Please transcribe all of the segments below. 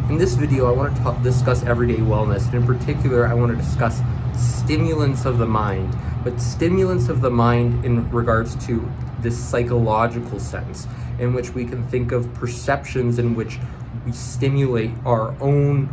In this video, I want to discuss everyday wellness, and in particular, I want to discuss stimulants of the mind, but stimulants of the mind in regards to this psychological sense, in which we can think of perceptions in which we stimulate our own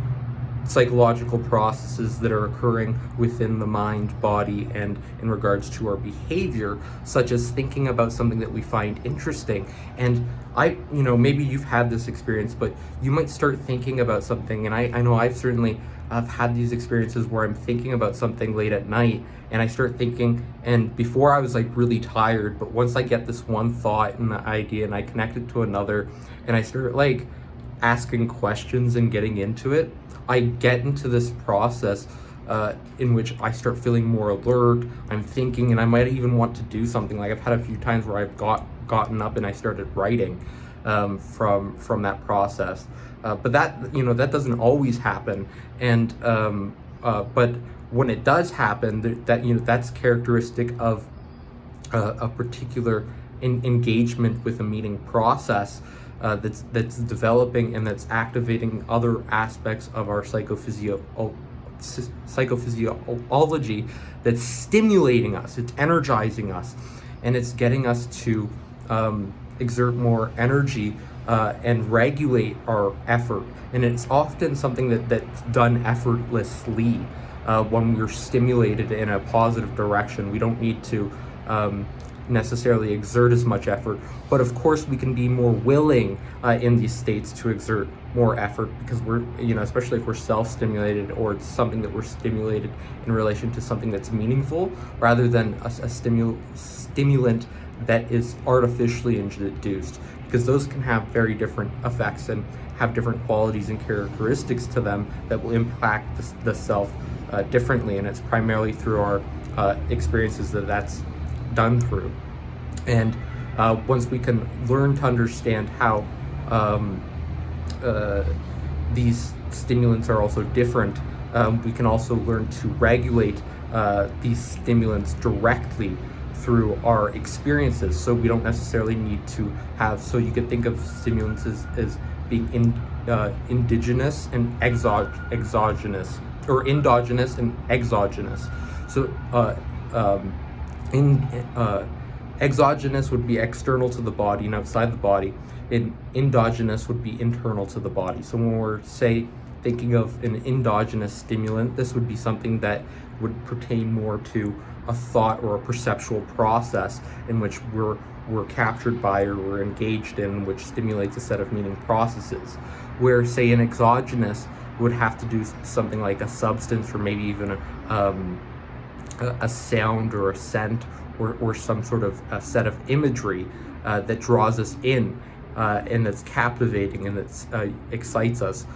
psychological processes that are occurring within the mind, body, and in regards to our behavior, such as thinking about something that we find interesting. And maybe you've had this experience, but you might start thinking about something, and I know I've certainly had these experiences where I'm thinking about something late at night, and I start thinking, and before I was like really tired, but once I get this one thought and the idea, and I connect it to another, and I start like asking questions and getting into it, I get into this process in which I start feeling more alert. I'm thinking, and I might even want to do something. Like I've had a few times where I've gotten up and I started writing from that process. But that doesn't always happen. And but when it does happen, that's characteristic of a particular engagement with a meaning process that's developing and that's activating other aspects of our psychophysiology that's stimulating us, it's energizing us, and it's getting us to exert more energy and regulate our effort. And it's often something that's done effortlessly when we're stimulated in a positive direction. We don't need to necessarily exert as much effort, but of course we can be more willing in these states to exert more effort, because we're, especially if we're self-stimulated, or it's something that we're stimulated in relation to something that's meaningful rather than a stimulant that is artificially induced, because those can have very different effects and have different qualities and characteristics to them that will impact the self differently, and it's primarily through our experiences that's done through. And once we can learn to understand how these stimulants are also different, we can also learn to regulate these stimulants directly through our experiences. So we don't necessarily need to have, so you could think of stimulants as being endogenous and exogenous, or endogenous and exogenous. So exogenous would be external to the body and outside the body, and endogenous would be internal to the body. So when we're, say, thinking of an endogenous stimulant, this would be something that would pertain more to a thought or a perceptual process in which we're captured by, or we're engaged in, which stimulates a set of meaning processes. Where, say, an exogenous would have to do something like a substance, or maybe even a sound or a scent, or some sort of a set of imagery that draws us in, and that's captivating and that excites us.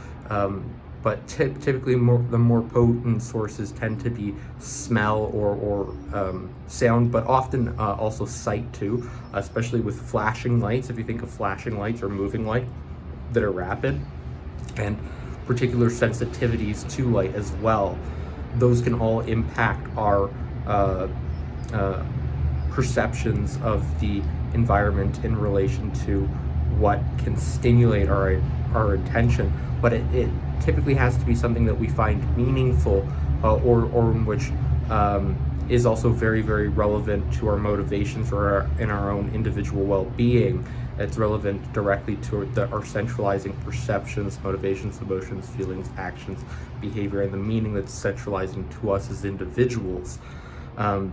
But typically the more potent sources tend to be smell or sound, but often also sight too, especially with flashing lights. If you think of flashing lights or moving light that are rapid, and particular sensitivities to light as well, those can all impact our perceptions of the environment in relation to what can stimulate our attention. But it typically has to be something that we find meaningful, or in which is also very, very relevant to our motivations, or in our own individual well-being. It's relevant directly to our centralizing perceptions, motivations, emotions, feelings, actions, behavior, and the meaning that's centralizing to us as individuals. And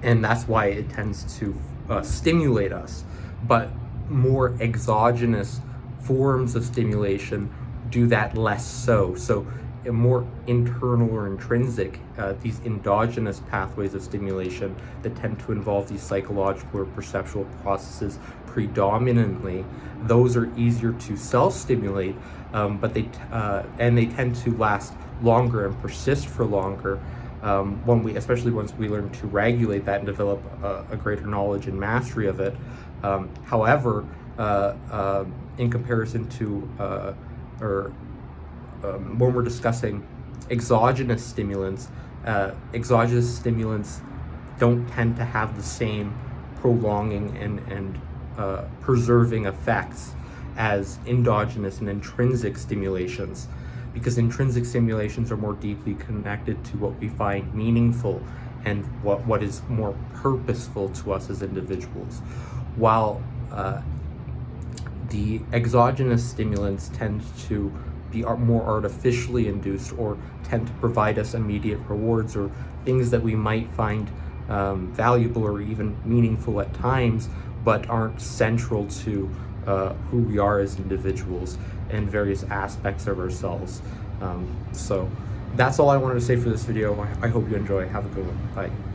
that's why it tends to stimulate us. But more exogenous forms of stimulation do that less so. So more internal or intrinsic, these endogenous pathways of stimulation that tend to involve these psychological or perceptual processes predominantly, those are easier to self-stimulate, but they tend to last longer and persist for longer, especially once we learn to regulate that and develop a greater knowledge and mastery of it. However, in comparison to when we're discussing exogenous stimulants don't tend to have the same prolonging and preserving effects as endogenous and intrinsic stimulations, because intrinsic stimulations are more deeply connected to what we find meaningful and what is more purposeful to us as individuals, while the exogenous stimulants tend to be more artificially induced, or tend to provide us immediate rewards or things that we might find valuable or even meaningful at times, but aren't central to who we are as individuals and various aspects of ourselves. So that's all I wanted to say for this video. I hope you enjoy. Have a good one. Bye.